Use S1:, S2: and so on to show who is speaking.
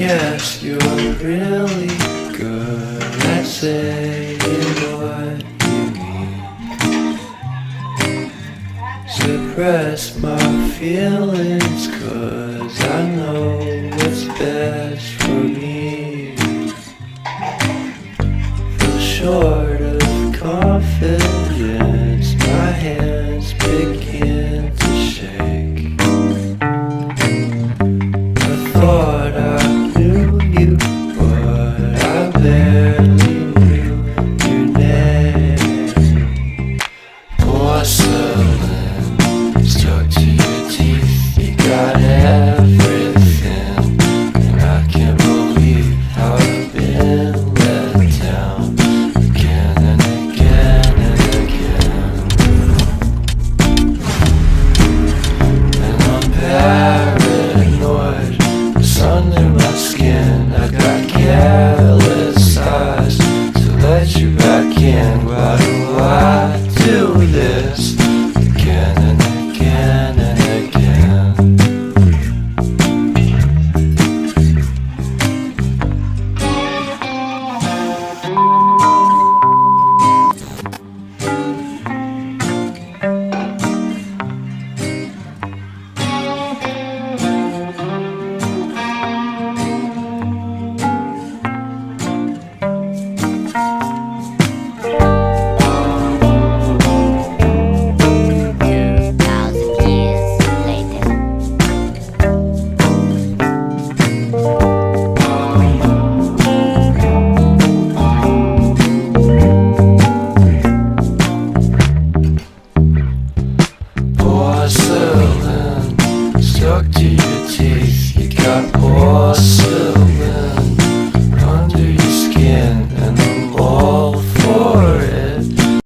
S1: guess you're really good at saying what you mean. Suppress my feelings, 'cause I know what's best for me. Feel short of confidence, my hands begin to shake. I thought I knew you, but I barely knew your name. Porcelain stuck to your teeth, you got everything, and I can't believe how I've been let down again and again and again. And I'm paranoid, it's under my skin. I got careless eyes to let you back in. Why do I do this again and again and again? Porcelain stuck to your teeth, you got porcelain.